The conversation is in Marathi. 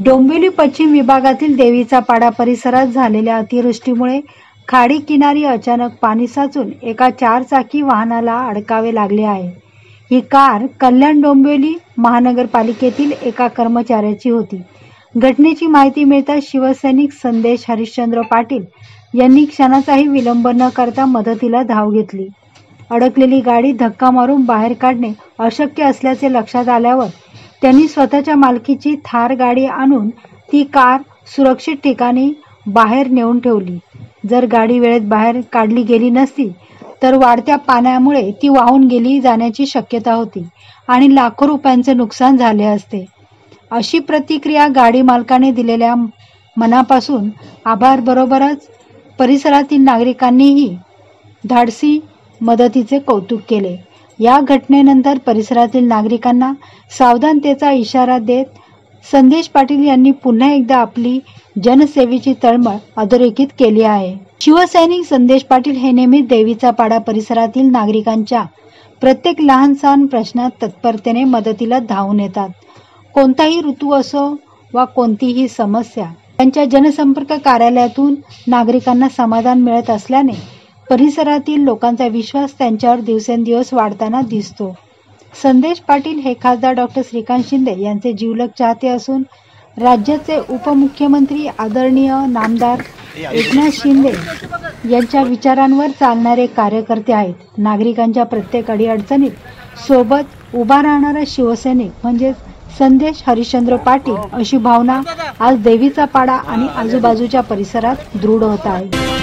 डोंबिवली पश्चिम विभागातील देवीचा पाडा परिसरात झालेल्या अतिवृष्टीमुळे खाडी किनारी अचानक पाणी साचून एका 4 चाकी वाहनाला अडकावे लागले आहे। ही कार कल्याण डोंबिवली महानगरपालिकेतील एका कर्मचाऱ्याची होती। घटनेची माहिती मिळताच शिवसैनिक संदेश हरिश्चंद्र पाटील यांनी क्षणाचाही विलंब न करता मदतीला धाव घेतली। अडकलेली गाडी धक्का मारून बाहेर काढणे अशक्य असल्याचे लक्षात आल्यावर त्यांनी स्वतःच्या मालकीची थार गाडी आणून ती कार सुरक्षित ठिकाणी बाहेर नेऊन ठेवली। जर गाडी वेळेत बाहेर काढली गेली नसती तर वाढत्या पाण्यामुळे ती वाहून गेली जाण्याची शक्यता होती आणि लाखो रुपयांचे नुकसान झाले असते। अशी प्रतिक्रिया गाडी मालकाने दिलेल्या मनापासून आभार बरोबरच परिसरातील नागरिकांनीही धाडसी मदतीचे कौतुक केले। या घटनेनंतर परिसरातील नागरिकांना सावधानतेचा इशारा देत संदेश पाटील यांनी पुन्हा एकदा आपली जनसेवेची तळमळ अधोरेखित केली आहे। शिवसैनिक संदेश पाटील हे नेहमी देवीचा पाडा परिसरातील नागरिकांच्या प्रत्येक लहान सहान प्रश्नात तत्परतेने मदतीला धावून येतात। कोणताही ऋतू असो वा कोणतीही समस्या, त्यांच्या जनसंपर्क कार्यालयातून नागरिकांना समाधान मिळत असल्याने परिसरातील लोकांचा विश्वास त्यांच्यावर दिवसेंदिवस वाढताना दिसतो। संदेश पाटील हे खासदार डॉक्टर श्रीकांत शिंदे यांचे जिवलग चाहते असून राज्याचे उपमुख्यमंत्री आदरणीय नामदार एकनाथ शिंदे यांच्या विचारांवर चालणारे कार्यकर्ते आहेत। नागरिकांच्या प्रत्येक अडीअडचणीत सोबत उभा राहणारा शिवसैनिक म्हणजे संदेश हरिश्चंद्र पाटील अशी भावना आज देवीचा पाडा आणि आजूबाजूच्या परिसरात दृढ होत आहे।